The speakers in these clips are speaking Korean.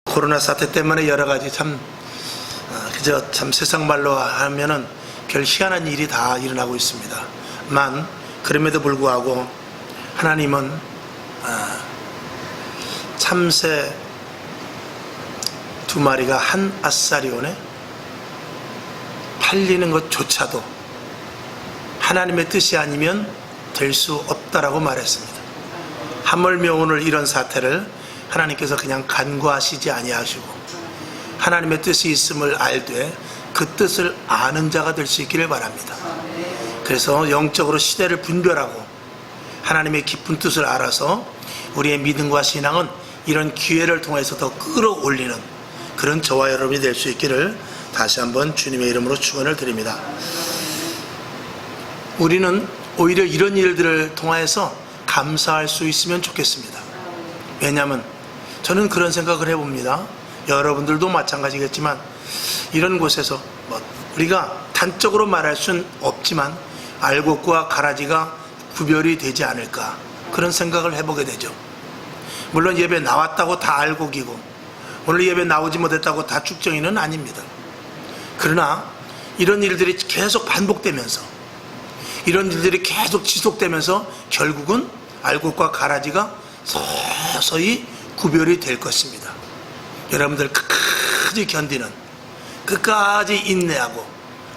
코로나 사태 때문에 여러 가지 그저 세상 말로 하면은 별 희한한 일이 다 일어나고 있습니다만, 그럼에도 불구하고 하나님은 참새 2마리가 한 아사리온에 팔리는 것조차도 하나님의 뜻이 아니면 될 수 없다라고 말했습니다. 하물며 오늘 이런 사태를 하나님께서 그냥 간과하시지 아니하시고 하나님의 뜻이 있음을 알되 그 뜻을 아는 자가 될 수 있기를 바랍니다. 그래서 영적으로 시대를 분별하고 하나님의 깊은 뜻을 알아서 우리의 믿음과 신앙은 이런 기회를 통해서 더 끌어올리는 그런 저와 여러분이 될 수 있기를 다시 한번 주님의 이름으로 축원을 드립니다. 우리는 오히려 이런 일들을 통해서 감사할 수 있으면 좋겠습니다. 왜냐하면 저는 그런 생각을 해봅니다. 여러분들도 마찬가지겠지만 이런 곳에서 우리가 단적으로 말할 수는 없지만 알곡과 가라지가 구별이 되지 않을까, 그런 생각을 해보게 되죠. 물론 예배 나왔다고 다 알곡이고 오늘 예배 나오지 못했다고 다 죽정이는 아닙니다. 그러나 이런 일들이 계속 반복되면서 이런 일들이 계속 지속되면서 결국은 알곡과 가라지가 서서히 구별이 될 것입니다. 여러분들 끝까지 견디는, 끝까지 인내하고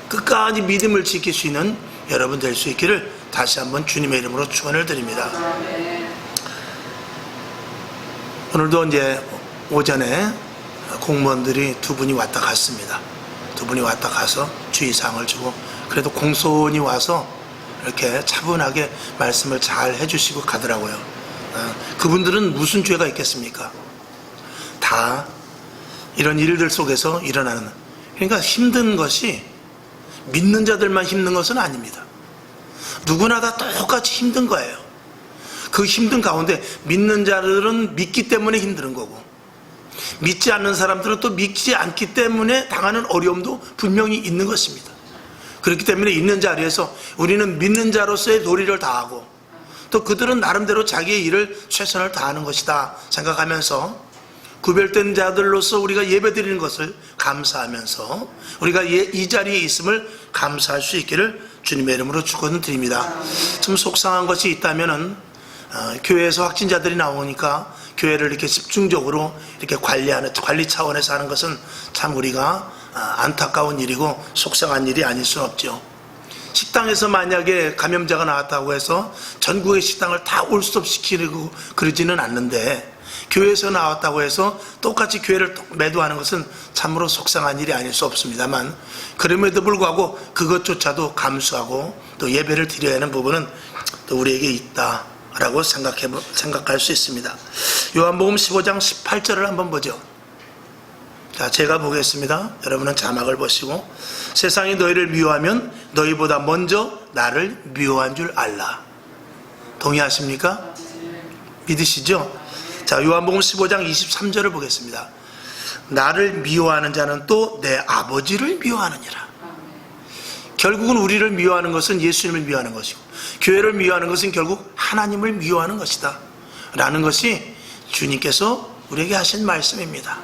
끝까지 믿음을 지킬 수 있는 여러분 될 수 있기를 다시 한번 주님의 이름으로 축원을 드립니다. 오늘도 이제 오전에 공무원들이 2분이 왔다 갔습니다. 2분이 왔다 가서 주의사항을 주고, 그래도 공손히 와서 이렇게 차분하게 말씀을 잘 해주시고 가더라고요. 그분들은 무슨 죄가 있겠습니까? 다 이런 일들 속에서 일어나는, 그러니까 힘든 것이 믿는 자들만 힘든 것은 아닙니다. 누구나 다 똑같이 힘든 거예요. 그 힘든 가운데 믿는 자들은 믿기 때문에 힘든 거고, 믿지 않는 사람들은 또 믿지 않기 때문에 당하는 어려움도 분명히 있는 것입니다. 그렇기 때문에 있는 자리에서 우리는 믿는 자로서의 도리를 다하고 또 그들은 나름대로 자기의 일을 최선을 다하는 것이다 생각하면서 구별된 자들로서 우리가 예배드리는 것을 감사하면서 우리가 이 자리에 있음을 감사할 수 있기를 주님의 이름으로 축원드립니다. 좀 속상한 것이 있다면은 교회에서 확진자들이 나오니까 교회를 이렇게 집중적으로 이렇게 관리 차원에서 하는 것은 참 우리가 안타까운 일이고 속상한 일이 아닐 수는 없죠. 식당에서 만약에 감염자가 나왔다고 해서 전국의 식당을 다 올스톱시키고 그러지는 않는데, 교회에서 나왔다고 해서 똑같이 교회를 매도하는 것은 참으로 속상한 일이 아닐 수 없습니다만, 그럼에도 불구하고 그것조차도 감수하고 또 예배를 드려야 하는 부분은 또 우리에게 있다라고 생각할 수 있습니다. 요한복음 15장 18절을 한번 보죠. 자, 제가 보겠습니다. 여러분은 자막을 보시고, 세상이 너희를 미워하면 너희보다 먼저 나를 미워한 줄 알라. 동의하십니까? 믿으시죠? 자, 요한복음 15장 23절을 보겠습니다. 나를 미워하는 자는 또 내 아버지를 미워하느니라. 결국은 우리를 미워하는 것은 예수님을 미워하는 것이고, 교회를 미워하는 것은 결국 하나님을 미워하는 것이다 라는 것이 주님께서 우리에게 하신 말씀입니다.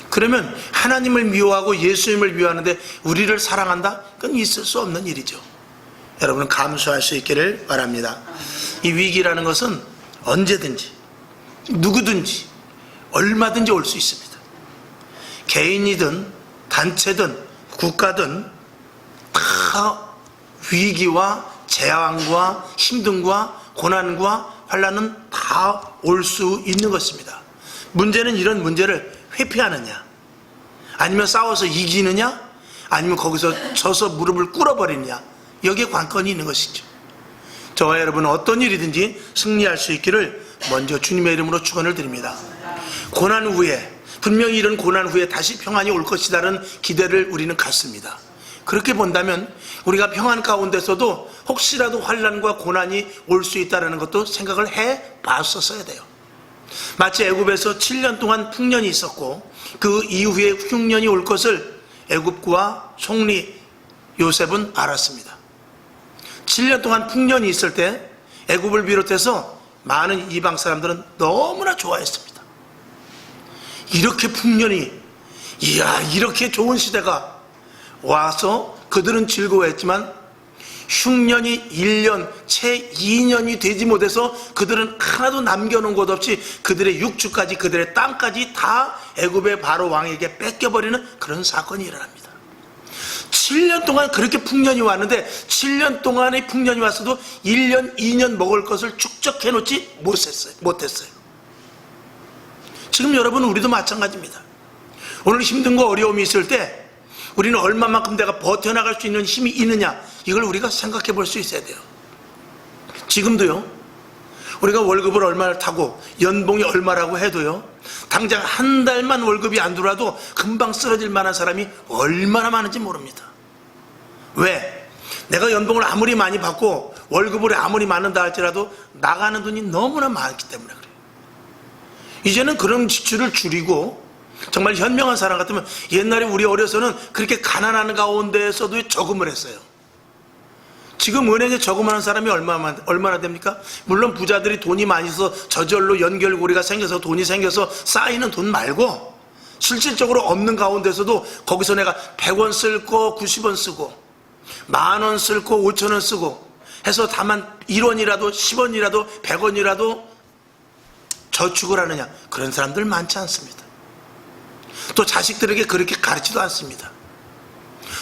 그러면 하나님을 미워하고 예수님을 미워하는데 우리를 사랑한다? 그건 있을 수 없는 일이죠. 여러분은 감수할 수 있기를 바랍니다. 이 위기라는 것은 언제든지 누구든지 얼마든지 올 수 있습니다. 개인이든 단체든 국가든 다 위기와 재앙과 힘듦과 고난과 환난은 다 올 수 있는 것입니다. 문제는 이런 문제를 회피하느냐, 아니면 싸워서 이기느냐, 아니면 거기서 져서 무릎을 꿇어버리느냐, 여기에 관건이 있는 것이죠. 저와 여러분은 어떤 일이든지 승리할 수 있기를 먼저 주님의 이름으로 축원을 드립니다. 고난 후에, 분명히 이런 고난 후에 다시 평안이 올 것이라는 기대를 우리는 갖습니다. 그렇게 본다면 우리가 평안 가운데서도 혹시라도 환난과 고난이 올 수 있다는 것도 생각을 해봤었어야 돼요. 마치 애굽에서 7년 동안 풍년이 있었고 그 이후에 흉년이 올 것을 애굽과 총리 요셉은 알았습니다. 7년 동안 풍년이 있을 때 애굽을 비롯해서 많은 이방 사람들은 너무나 좋아했습니다. 이렇게 풍년이, 이야, 이렇게 좋은 시대가 와서 그들은 즐거워했지만 흉년이 1년, 채 2년이 되지 못해서 그들은 하나도 남겨놓은 것 없이 그들의 육축까지, 그들의 땅까지 다 애굽의 바로 왕에게 뺏겨버리는 그런 사건이 일어납니다. 7년 동안 그렇게 풍년이 왔는데 7년 동안의 풍년이 왔어도 1년, 2년 먹을 것을 축적해놓지 못했어요. 지금 여러분, 우리도 마찬가지입니다. 오늘 힘든 거, 어려움이 있을 때 우리는 얼마만큼 내가 버텨나갈 수 있는 힘이 있느냐, 이걸 우리가 생각해 볼 수 있어야 돼요. 지금도요, 우리가 월급을 얼마를 타고 연봉이 얼마라고 해도요, 당장 한 달만 월급이 안 들어와도 금방 쓰러질 만한 사람이 얼마나 많은지 모릅니다. 왜? 내가 연봉을 아무리 많이 받고 월급을 아무리 많은다 할지라도 나가는 돈이 너무나 많기 때문에 그래요. 이제는 그런 지출을 줄이고, 정말 현명한 사람 같으면, 옛날에 우리 어려서는 그렇게 가난한 가운데에서도 저금을 했어요. 지금 은행에 저금하는 사람이 얼마나 됩니까? 물론 부자들이 돈이 많이 있어서 저절로 연결고리가 생겨서 돈이 생겨서 쌓이는 돈 말고, 실질적으로 없는 가운데서도 거기서 내가 100원 쓸 거 90원 쓰고, 10,000원 쓸 거 5,000원 쓰고 해서 다만 1원이라도 10원이라도 100원이라도 저축을 하느냐, 그런 사람들 많지 않습니다. 또 자식들에게 그렇게 가르치도 않습니다.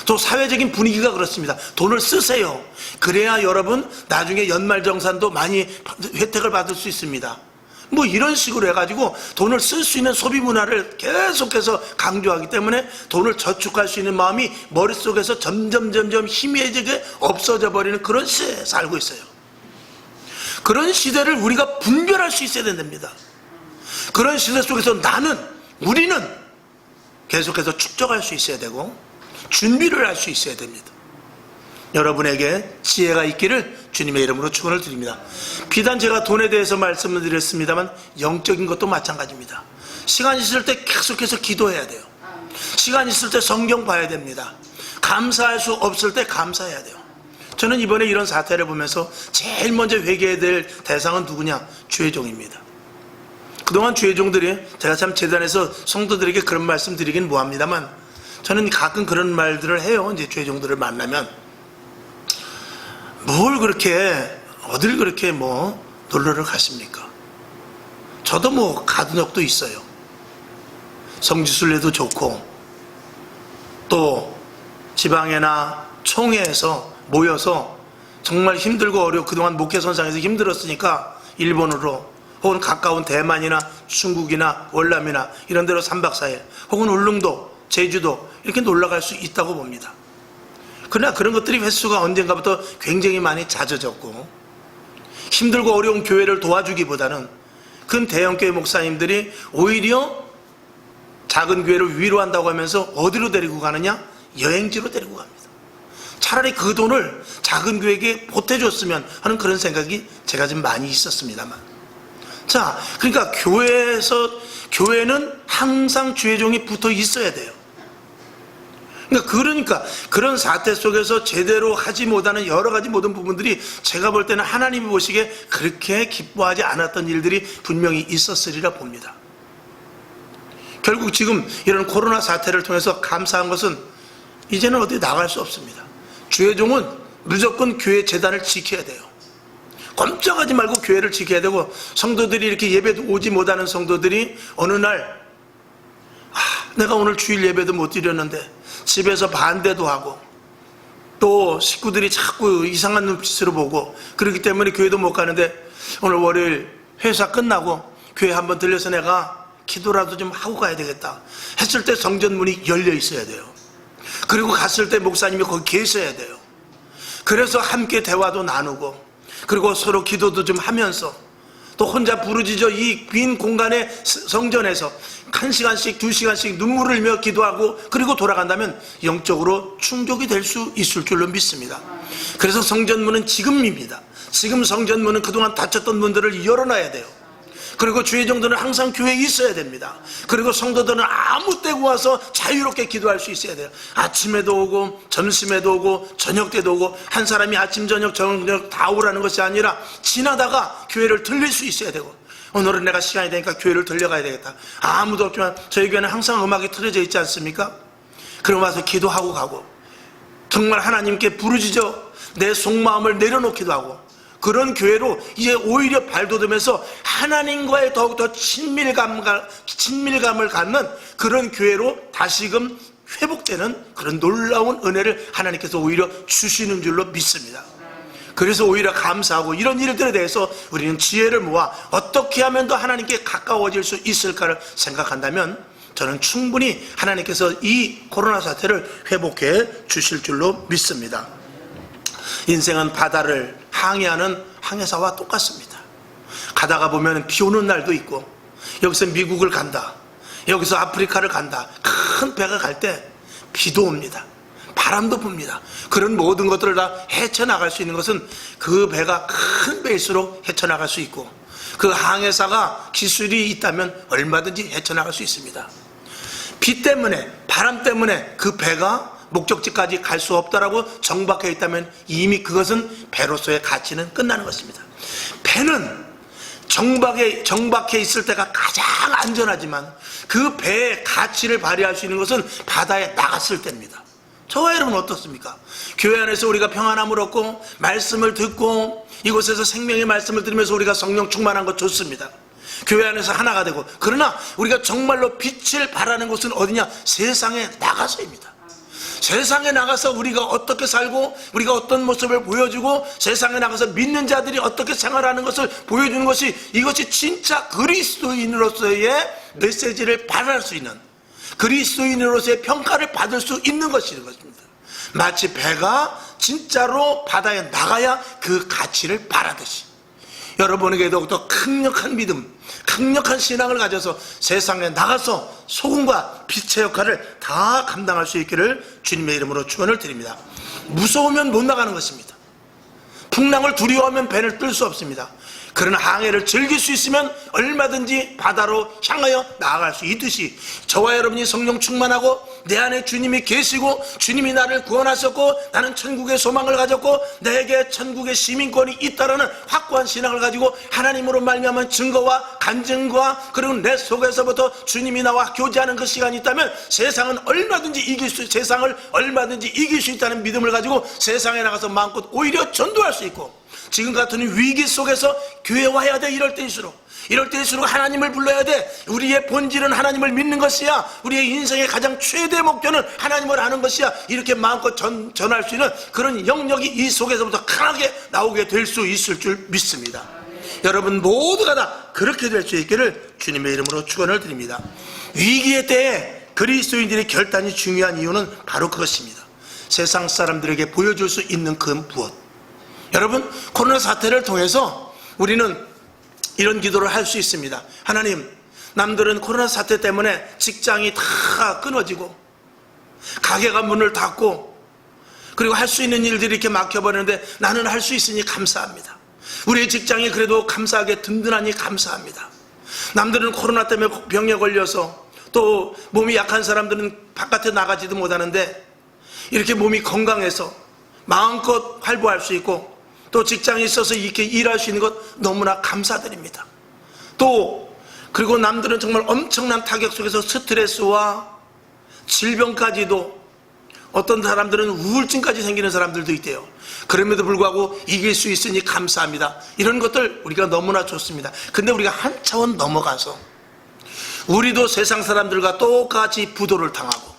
또 사회적인 분위기가 그렇습니다. 돈을 쓰세요. 그래야 여러분 나중에 연말정산도 많이 혜택을 받을 수 있습니다. 뭐 이런 식으로 해가지고 돈을 쓸 수 있는 소비 문화를 계속해서 강조하기 때문에 돈을 저축할 수 있는 마음이 머릿속에서 점점 희미해지게 없어져 버리는 그런 시대에 살고 있어요. 그런 시대를 우리가 분별할 수 있어야 된답니다. 그런 시대 속에서 우리는 계속해서 축적할 수 있어야 되고 준비를 할 수 있어야 됩니다. 여러분에게 지혜가 있기를 주님의 이름으로 축원을 드립니다. 비단 제가 돈에 대해서 말씀을 드렸습니다만 영적인 것도 마찬가지입니다. 시간 있을 때 계속해서 기도해야 돼요. 시간 있을 때 성경 봐야 됩니다. 감사할 수 없을 때 감사해야 돼요. 저는 이번에 이런 사태를 보면서 제일 먼저 회개해야 될 대상은 누구냐? 주의종입니다. 그동안 주의종들이, 제가 참 재단에서 성도들에게 그런 말씀 드리긴 뭐합니다만, 저는 가끔 그런 말들을 해요. 이제 주의종들을 만나면, 어딜 그렇게 놀러를 가십니까? 저도 가던 적도 있어요. 성지순례도 좋고, 또 지방에나 총회에서 모여서 정말 힘들고 어려워, 그동안 목회선상에서 힘들었으니까 일본으로, 혹은 가까운 대만이나 중국이나 월남이나 이런 데로 3박 4일, 혹은 울릉도, 제주도 이렇게 놀러갈 수 있다고 봅니다. 그러나 그런 것들이 횟수가 언젠가부터 굉장히 많이 잦아졌고, 힘들고 어려운 교회를 도와주기보다는 큰 대형교회 목사님들이 오히려 작은 교회를 위로한다고 하면서 어디로 데리고 가느냐? 여행지로 데리고 갑니다. 차라리 그 돈을 작은 교회에게 보태줬으면 하는 그런 생각이 제가 좀 많이 있었습니다만, 자, 그러니까 교회는 항상 주의종이 붙어 있어야 돼요. 그러니까 그런 사태 속에서 제대로 하지 못하는 여러 가지 모든 부분들이 제가 볼 때는 하나님이 보시기에 그렇게 기뻐하지 않았던 일들이 분명히 있었으리라 봅니다. 결국 지금 이런 코로나 사태를 통해서 감사한 것은, 이제는 어디 나갈 수 없습니다. 주의종은 무조건 교회 재단을 지켜야 돼요. 꼼짝하지 말고 교회를 지켜야 되고, 성도들이 이렇게 예배도 오지 못하는 성도들이 어느 날, 내가 오늘 주일 예배도 못 드렸는데 집에서 반대도 하고, 또 식구들이 자꾸 이상한 눈빛으로 보고, 그렇기 때문에 교회도 못 가는데 오늘 월요일 회사 끝나고 교회 한번 들려서 내가 기도라도 좀 하고 가야 되겠다 했을 때 성전문이 열려 있어야 돼요. 그리고 갔을 때 목사님이 거기 계셔야 돼요. 그래서 함께 대화도 나누고, 그리고 서로 기도도 좀 하면서, 또 혼자 부르짖어 이 빈 공간의 성전에서 1시간씩 2시간씩 눈물을 흘리며 기도하고 그리고 돌아간다면 영적으로 충족이 될 수 있을 줄로 믿습니다. 그래서 성전문은 지금입니다. 지금 성전문은 그동안 닫혔던 문들을 열어놔야 돼요. 그리고 주의종들은 항상 교회에 있어야 됩니다. 그리고 성도들은 아무 때고 와서 자유롭게 기도할 수 있어야 돼요. 아침에도 오고 점심에도 오고 저녁 때도 오고, 한 사람이 아침 저녁 다 오라는 것이 아니라 지나다가 교회를 들릴 수 있어야 되고, 오늘은 내가 시간이 되니까 교회를 들려가야 되겠다. 아무도 없지만 저희 교회는 항상 음악이 틀어져 있지 않습니까? 그럼 와서 기도하고 가고, 정말 하나님께 부르짖어 내 속마음을 내려놓기도 하고, 그런 교회로 이제 오히려 발돋움해서 하나님과의 더욱더 친밀감을 갖는 그런 교회로 다시금 회복되는 그런 놀라운 은혜를 하나님께서 오히려 주시는 줄로 믿습니다. 그래서 오히려 감사하고, 이런 일들에 대해서 우리는 지혜를 모아 어떻게 하면 더 하나님께 가까워질 수 있을까를 생각한다면 저는 충분히 하나님께서 이 코로나 사태를 회복해 주실 줄로 믿습니다. 인생은 바다를 항해하는 항해사와 똑같습니다. 가다가 보면 비 오는 날도 있고, 여기서 미국을 간다, 여기서 아프리카를 간다, 큰 배가 갈 때 비도 옵니다. 바람도 붑니다. 그런 모든 것들을 다 헤쳐나갈 수 있는 것은 그 배가 큰 배일수록 헤쳐나갈 수 있고, 그 항해사가 기술이 있다면 얼마든지 헤쳐나갈 수 있습니다. 비 때문에, 바람 때문에 그 배가 목적지까지 갈 수 없다라고 정박해 있다면 이미 그것은 배로서의 가치는 끝나는 것입니다. 배는 정박해 있을 때가 가장 안전하지만 그 배의 가치를 발휘할 수 있는 것은 바다에 나갔을 때입니다. 저와 여러분 어떻습니까? 교회 안에서 우리가 평안함을 얻고 말씀을 듣고 이곳에서 생명의 말씀을 들으면서 우리가 성령 충만한 것 좋습니다. 교회 안에서 하나가 되고, 그러나 우리가 정말로 빛을 발하는 곳은 어디냐? 세상에 나가서입니다. 세상에 나가서 우리가 어떻게 살고 우리가 어떤 모습을 보여주고 세상에 나가서 믿는 자들이 어떻게 생활하는 것을 보여주는 것이, 이것이 진짜 그리스도인으로서의 메시지를 발할 수 있는, 그리스도인으로서의 평가를 받을 수 있는 것인 것입니다. 마치 배가 진짜로 바다에 나가야 그 가치를 발하듯이 여러분에게도 더 강력한 믿음, 강력한 신앙을 가져서 세상에 나가서 소금과 빛의 역할을 다 감당할 수 있기를 주님의 이름으로 축원을 드립니다. 무서우면 못 나가는 것입니다. 풍랑을 두려워하면 배를 뜰 수 없습니다. 그런 항해를 즐길 수 있으면 얼마든지 바다로 향하여 나아갈 수 있듯이, 저와 여러분이 성령 충만하고 내 안에 주님이 계시고 주님이 나를 구원하셨고 나는 천국의 소망을 가졌고 내게 천국의 시민권이 있다라는 확고한 신앙을 가지고 하나님으로 말미암은 증거와 간증과, 그리고 내 속에서부터 주님이 나와 교제하는 그 시간이 있다면 세상을 얼마든지 이길 수 있다는 믿음을 가지고 세상에 나가서 마음껏 오히려 전도할 수 있고, 지금 같은 위기 속에서 교회 와야 돼. 이럴 때일수록 하나님을 불러야 돼. 우리의 본질은 하나님을 믿는 것이야. 우리의 인생의 가장 최대 목표는 하나님을 아는 것이야. 이렇게 마음껏 전할 수 있는 그런 영역이 이 속에서부터 강하게 나오게 될 수 있을 줄 믿습니다. 여러분 모두가 다 그렇게 될 수 있기를 주님의 이름으로 축원을 드립니다. 위기의 때에 그리스도인들의 결단이 중요한 이유는 바로 그것입니다. 세상 사람들에게 보여줄 수 있는 그 무엇. 여러분, 코로나 사태를 통해서 우리는 이런 기도를 할 수 있습니다. 하나님, 남들은 코로나 사태 때문에 직장이 다 끊어지고 가게가 문을 닫고 그리고 할 수 있는 일들이 이렇게 막혀버리는데 나는 할 수 있으니 감사합니다. 우리의 직장이 그래도 감사하게 든든하니 감사합니다. 남들은 코로나 때문에 병에 걸려서 또 몸이 약한 사람들은 바깥에 나가지도 못하는데 이렇게 몸이 건강해서 마음껏 활보할 수 있고 또 직장에 있어서 이렇게 일할 수 있는 것 너무나 감사드립니다. 또 그리고 남들은 정말 엄청난 타격 속에서 스트레스와 질병까지도, 어떤 사람들은 우울증까지 생기는 사람들도 있대요. 그럼에도 불구하고 이길 수 있으니 감사합니다. 이런 것들 우리가 너무나 좋습니다. 근데 우리가 한 차원 넘어가서 우리도 세상 사람들과 똑같이 부도를 당하고,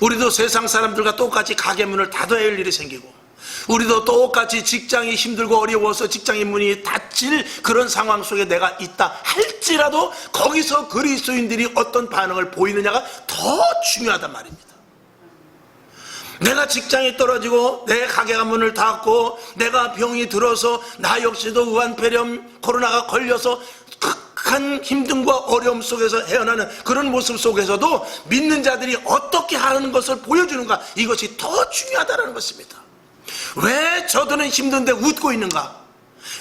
우리도 세상 사람들과 똑같이 가게 문을 닫아야 할 일이 생기고, 우리도 똑같이 직장이 힘들고 어려워서 직장의 문이 닫힐 그런 상황 속에 내가 있다 할지라도 거기서 그리스도인들이 어떤 반응을 보이느냐가 더 중요하단 말입니다. 내가 직장이 떨어지고 내 가게가 문을 닫고 내가 병이 들어서 나 역시도 우한폐렴 코로나가 걸려서 극한 힘듦과 어려움 속에서 헤어나는 그런 모습 속에서도 믿는 자들이 어떻게 하는 것을 보여주는가, 이것이 더 중요하다는 것입니다. 왜 저들은 힘든데 웃고 있는가?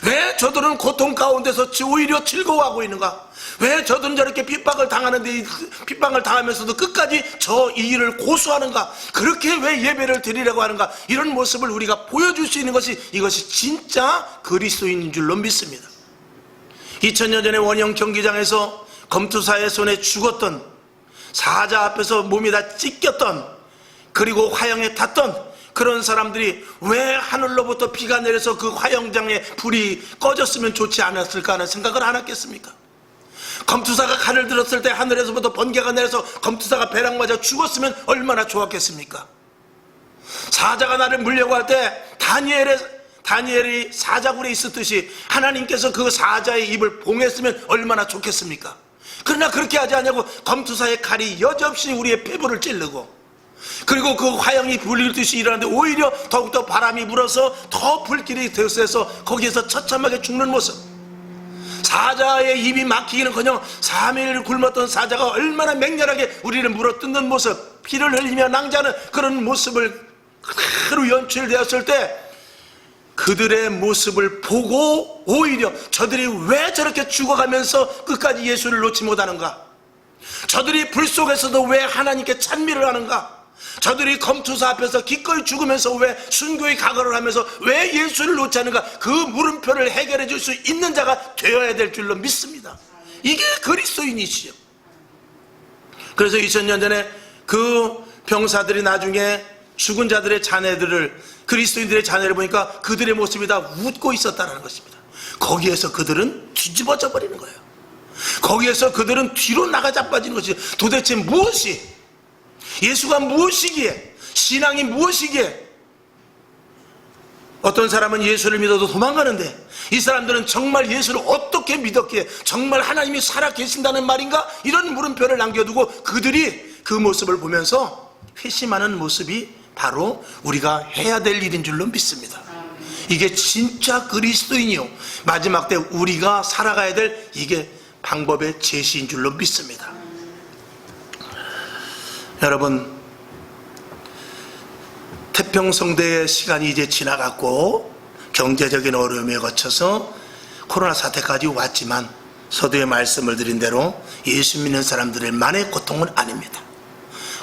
왜 저들은 고통 가운데서 오히려 즐거워하고 있는가? 왜 저들은 저렇게 핍박을 당하는데 핍박을 당하면서도 끝까지 저 이 일을 고수하는가? 그렇게 왜 예배를 드리려고 하는가? 이런 모습을 우리가 보여줄 수 있는 것이, 이것이 진짜 그리스도인인 줄로 믿습니다. 2000년 전에 원형 경기장에서 검투사의 손에 죽었던, 사자 앞에서 몸이 다 찢겼던, 그리고 화형에 탔던 그런 사람들이 왜 하늘로부터 비가 내려서 그 화형장에 불이 꺼졌으면 좋지 않았을까 하는 생각을 안 했겠습니까? 검투사가 칼을 들었을 때 하늘에서부터 번개가 내려서 검투사가 배랑 맞아 죽었으면 얼마나 좋았겠습니까? 사자가 나를 물려고 할 때 다니엘이 사자굴에 있었듯이 하나님께서 그 사자의 입을 봉했으면 얼마나 좋겠습니까? 그러나 그렇게 하지 않냐고 검투사의 칼이 여지없이 우리의 폐부를 찌르고, 그리고 그 화형이 불리듯이 일어나는데 오히려 더욱더 바람이 불어서 더 불길이 되어서 거기에서 처참하게 죽는 모습, 사자의 입이 막히기는커녕 3일 굶었던 사자가 얼마나 맹렬하게 우리를 물어뜯는 모습, 피를 흘리며 낭자하는 그런 모습을 그대로 연출되었을 때 그들의 모습을 보고 오히려 저들이 왜 저렇게 죽어가면서 끝까지 예수를 놓지 못하는가, 저들이 불 속에서도 왜 하나님께 찬미를 하는가, 저들이 검투사 앞에서 기꺼이 죽으면서 왜 순교의 각오를 하면서 왜 예수를 놓지 않는가, 그 물음표를 해결해 줄 수 있는 자가 되어야 될 줄로 믿습니다. 이게 그리스도인이시죠. 그래서 2000년 전에 그 병사들이 나중에 죽은 자들의 자네들을, 그리스도인들의 자네를 보니까 그들의 모습이 다 웃고 있었다는 것입니다. 거기에서 그들은 뒤집어져 버리는 거예요. 거기에서 그들은 뒤로 나가 자빠지는 것이, 도대체 무엇이, 예수가 무엇이기에, 신앙이 무엇이기에, 어떤 사람은 예수를 믿어도 도망가는데 이 사람들은 정말 예수를 어떻게 믿었기에, 정말 하나님이 살아 계신다는 말인가, 이런 물음표를 남겨두고 그들이 그 모습을 보면서 회심하는 모습이 바로 우리가 해야 될 일인 줄로 믿습니다. 이게 진짜 그리스도인이요, 마지막 때 우리가 살아가야 될 이게 방법의 제시인 줄로 믿습니다. 여러분, 태평성대의 시간이 이제 지나갔고 경제적인 어려움에 거쳐서 코로나 사태까지 왔지만 서두에 말씀을 드린 대로 예수 믿는 사람들만의 고통은 아닙니다.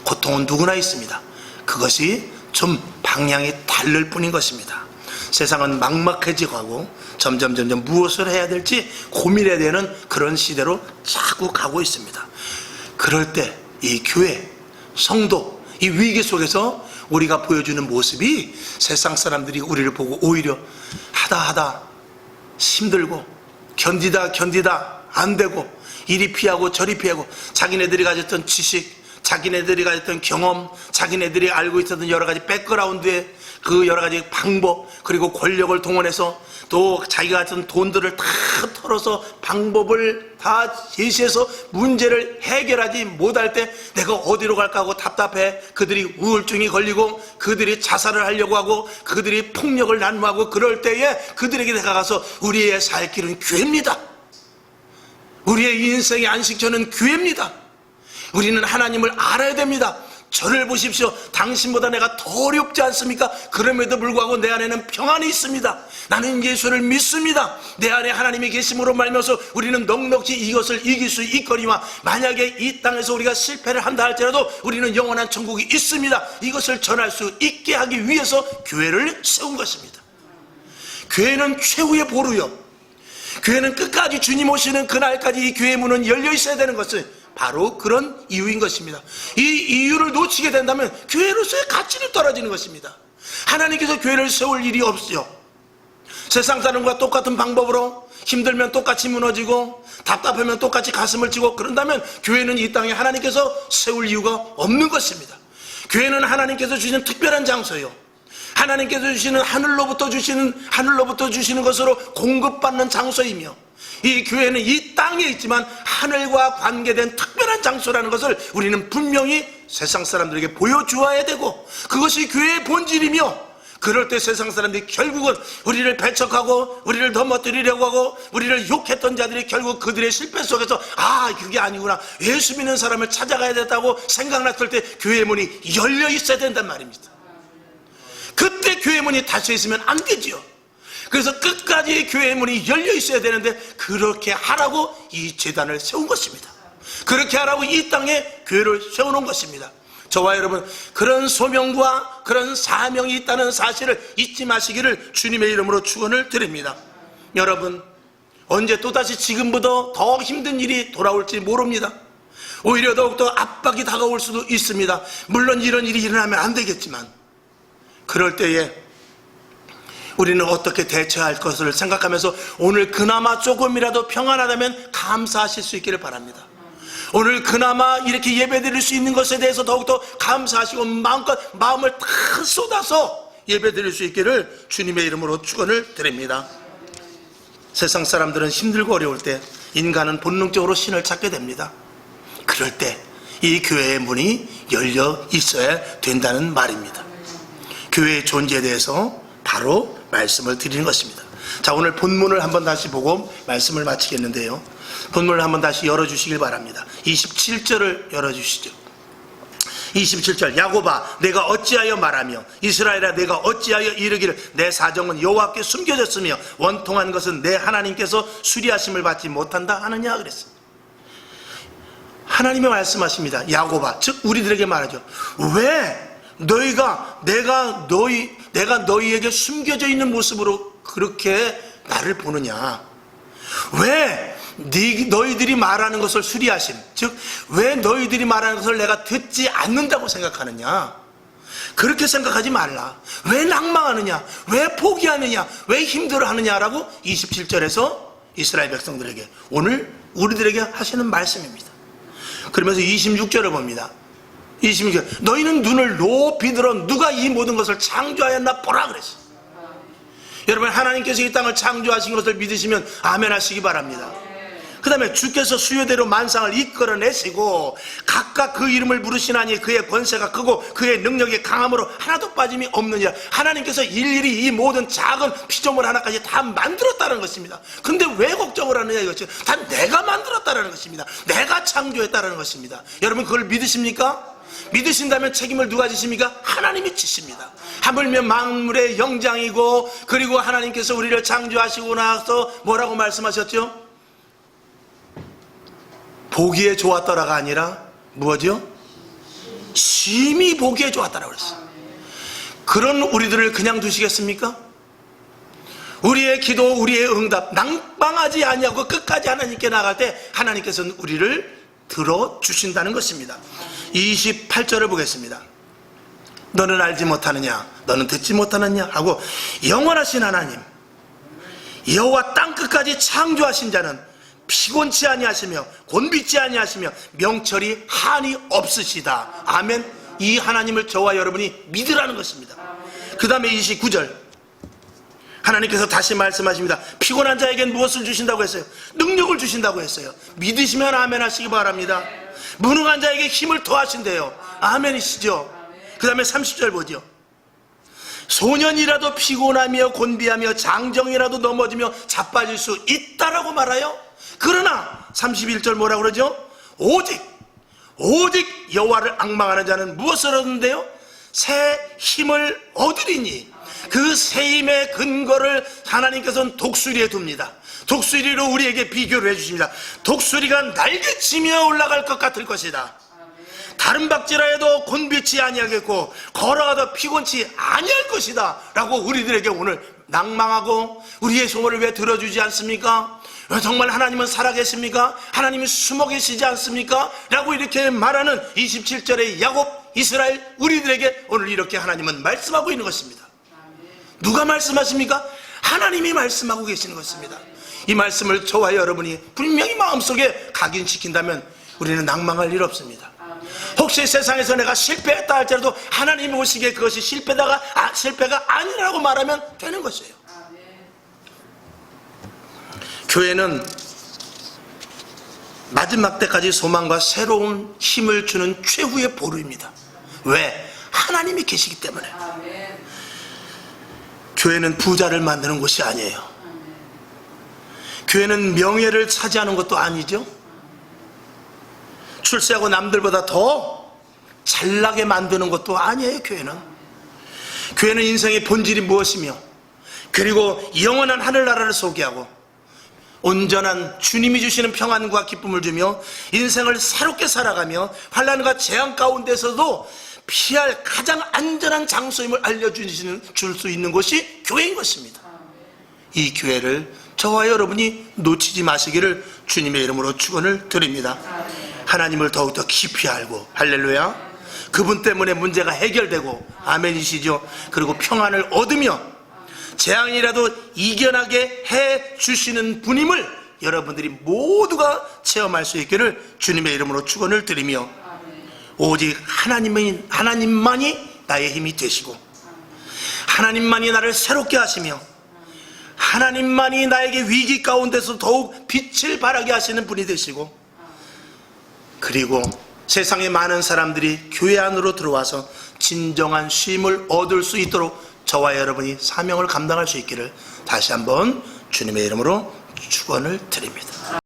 고통은 누구나 있습니다. 그것이 좀 방향이 다를 뿐인 것입니다. 세상은 막막해지고 하고 점점 무엇을 해야 될지 고민해야 되는 그런 시대로 자꾸 가고 있습니다. 그럴 때 이 교회, 성도, 이 위기 속에서 우리가 보여주는 모습이 세상 사람들이 우리를 보고 오히려 하다 힘들고 견디다 안 되고 이리 피하고 저리 피하고, 자기네들이 가졌던 지식, 자기네들이 가졌던 경험, 자기네들이 알고 있었던 여러 가지 백그라운드의 그 여러 가지 방법, 그리고 권력을 동원해서 또 자기가 가진 돈들을 다 털어서 방법을 다 제시해서 문제를 해결하지 못할 때 내가 어디로 갈까 하고 답답해. 그들이 우울증이 걸리고 그들이 자살을 하려고 하고 그들이 폭력을 난무하고 그럴 때에 그들에게 내가 가서 우리의 살 길은 교회입니다. 우리의 인생의 안식처는 교회입니다. 우리는 하나님을 알아야 됩니다. 저를 보십시오. 당신보다 내가 더 어렵지 않습니까? 그럼에도 불구하고 내 안에는 평안이 있습니다. 나는 예수를 믿습니다. 내 안에 하나님이 계심으로 말미암아서 우리는 넉넉히 이것을 이길 수 있거니와, 만약에 이 땅에서 우리가 실패를 한다 할지라도 우리는 영원한 천국이 있습니다. 이것을 전할 수 있게 하기 위해서 교회를 세운 것입니다. 교회는 최후의 보루요, 교회는 끝까지 주님 오시는 그날까지 이 교회의 문은 열려 있어야 되는 것을 바로 그런 이유인 것입니다. 이 이유를 놓치게 된다면 교회로서의 가치는 떨어지는 것입니다. 하나님께서 교회를 세울 일이 없어요. 세상 사람과 똑같은 방법으로 힘들면 똑같이 무너지고 답답하면 똑같이 가슴을 치고 그런다면 교회는 이 땅에 하나님께서 세울 이유가 없는 것입니다. 교회는 하나님께서 주시는 특별한 장소예요. 하나님께서 주시는 하늘로부터 주시는 것으로 공급받는 장소이며, 이 교회는 이 땅에 있지만 하늘과 관계된 특별한 장소라는 것을 우리는 분명히 세상 사람들에게 보여주어야 되고, 그것이 교회의 본질이며, 그럴 때 세상 사람들이 결국은 우리를 배척하고 우리를 넘어뜨리려고 하고 우리를 욕했던 자들이 결국 그들의 실패 속에서 그게 아니구나, 예수 믿는 사람을 찾아가야 된다고 생각났을 때 교회의 문이 열려 있어야 된단 말입니다. 그때 교회 문이 닫혀 있으면 안 되지요. 그래서 끝까지 교회의 문이 열려 있어야 되는데 그렇게 하라고 이 제단을 세운 것입니다. 그렇게 하라고 이 땅에 교회를 세워놓은 것입니다. 저와 여러분, 그런 소명과 그런 사명이 있다는 사실을 잊지 마시기를 주님의 이름으로 축원을 드립니다. 여러분, 언제 또다시 지금보다 더 힘든 일이 돌아올지 모릅니다. 오히려 더욱더 압박이 다가올 수도 있습니다. 물론 이런 일이 일어나면 안 되겠지만, 그럴 때에 우리는 어떻게 대처할 것을 생각하면서 오늘 그나마 조금이라도 평안하다면 감사하실 수 있기를 바랍니다. 오늘 그나마 이렇게 예배드릴 수 있는 것에 대해서 더욱더 감사하시고 마음껏 마음을 다 쏟아서 예배드릴 수 있기를 주님의 이름으로 축원을 드립니다. 세상 사람들은 힘들고 어려울 때 인간은 본능적으로 신을 찾게 됩니다. 그럴 때 이 교회의 문이 열려 있어야 된다는 말입니다. 교회의 존재에 대해서 바로 말씀을 드리는 것입니다. 자, 오늘 본문을 한번 다시 보고 말씀을 마치겠는데요, 본문을 한번 다시 열어주시길 바랍니다. 27절을 열어주시죠. 27절, 야곱아 내가 어찌하여 말하며 이스라엘아 내가 어찌하여 이르기를 내 사정은 여호와께 숨겨졌으며 원통한 것은 내 하나님께서 수리하심을 받지 못한다 하느냐 그랬어요. 하나님이 말씀하십니다. 야곱아, 즉 우리들에게 말하죠. 왜 내가 너희에게 숨겨져 있는 모습으로 그렇게 나를 보느냐? 왜 너희들이 말하는 것을 수리하심, 즉 왜 너희들이 말하는 것을 내가 듣지 않는다고 생각하느냐? 그렇게 생각하지 말라. 왜 낭망하느냐? 왜 포기하느냐? 왜 힘들어하느냐라고 27절에서 이스라엘 백성들에게, 오늘 우리들에게 하시는 말씀입니다. 그러면서 26절을 봅니다. 26절, 너희는 눈을 높이 들어 누가 이 모든 것을 창조하였나 보라 그랬어요. 여러분, 하나님께서 이 땅을 창조하신 것을 믿으시면 아멘 하시기 바랍니다. 그 다음에 주께서 수요대로 만상을 이끌어내시고 각각 그 이름을 부르시나니 그의 권세가 크고 그의 능력이 강함으로 하나도 빠짐이 없느니라. 하나님께서 일일이 이 모든 작은 피조물 하나까지 다 만들었다는 것입니다. 근데 왜 걱정을 하느냐 이것이, 다 내가 만들었다는 것입니다. 내가 창조했다는 것입니다. 여러분, 그걸 믿으십니까? 믿으신다면 책임을 누가 지십니까? 하나님이 지십니다. 하물며 만물의 영장이고, 그리고 하나님께서 우리를 창조하시고 나서 뭐라고 말씀하셨죠? 보기에 좋았더라가 아니라 무엇이요? 심히 보기에 좋았다라고 그랬어요. 그런 우리들을 그냥 두시겠습니까? 우리의 기도, 우리의 응답 낭망하지 아니하고 끝까지 하나님께 나갈 때 하나님께서는 우리를 들어주신다는 것입니다. 28절을 보겠습니다. 너는 알지 못하느냐, 너는 듣지 못하느냐 하고, 영원하신 하나님 여호와 땅끝까지 창조하신 자는 피곤치 아니하시며 곤비치 아니하시며 명철이 한이 없으시다. 아멘. 이 하나님을 저와 여러분이 믿으라는 것입니다. 그 다음에 29절, 하나님께서 다시 말씀하십니다. 피곤한 자에겐 무엇을 주신다고 했어요? 능력을 주신다고 했어요. 믿으시면 아멘 하시기 바랍니다. 무능한 자에게 힘을 더하신대요. 아멘이시죠? 그 다음에 30절 보죠. 소년이라도 피곤하며 곤비하며 장정이라도 넘어지며 자빠질 수 있다라고 말하여, 그러나 31절 뭐라고 그러죠? 오직 여호와를 앙망하는 자는 무엇을 얻는데요? 새 힘을 얻으리니. 그 새 힘의 근거를 하나님께서는 독수리에 둡니다. 독수리로 우리에게 비교를 해주십니다. 독수리가 날개치며 올라갈 것 같을 것이다. 다른 박질하여도 곤비치 아니하겠고 걸어가도 피곤치 아니할 것이다 라고 우리들에게 오늘 낭망하고, 우리의 소원을 왜 들어주지 않습니까? 정말 하나님은 살아계십니까? 하나님이 숨어 계시지 않습니까? 라고 이렇게 말하는 27절의 야곱, 이스라엘 우리들에게 오늘 이렇게 하나님은 말씀하고 있는 것입니다. 누가 말씀하십니까? 하나님이 말씀하고 계시는 것입니다. 이 말씀을 저와 여러분이 분명히 마음속에 각인시킨다면 우리는 낭망할 일 없습니다. 혹시 세상에서 내가 실패했다 할지라도 하나님이 오시기에 그것이 실패가 아니라고 말하면 되는 것이에요. 교회는 마지막 때까지 소망과 새로운 힘을 주는 최후의 보루입니다. 왜? 하나님이 계시기 때문에. 교회는 부자를 만드는 곳이 아니에요. 교회는 명예를 차지하는 것도 아니죠. 출세하고 남들보다 더 잘나게 만드는 것도 아니에요. 교회는 인생의 본질이 무엇이며, 그리고 영원한 하늘나라를 소개하고 온전한 주님이 주시는 평안과 기쁨을 주며 인생을 새롭게 살아가며 환난과 재앙 가운데서도 피할 가장 안전한 장소임을 알려줄 수 있는 곳이 교회인 것입니다. 이 교회를 저와 여러분이 놓치지 마시기를 주님의 이름으로 축원을 드립니다. 하나님을 더욱더 깊이 알고, 할렐루야, 그분 때문에 문제가 해결되고, 아멘이시죠. 그리고 평안을 얻으며 재앙이라도 이겨나게 해 주시는 분임을 여러분들이 모두가 체험할 수 있기를 주님의 이름으로 축원을 드리며, 오직 하나님만이 나의 힘이 되시고, 하나님만이 나를 새롭게 하시며, 하나님만이 나에게 위기 가운데서 더욱 빛을 발하게 하시는 분이 되시고, 그리고 세상의 많은 사람들이 교회 안으로 들어와서 진정한 쉼을 얻을 수 있도록 저와 여러분이 사명을 감당할 수 있기를 다시 한번 주님의 이름으로 축원을 드립니다.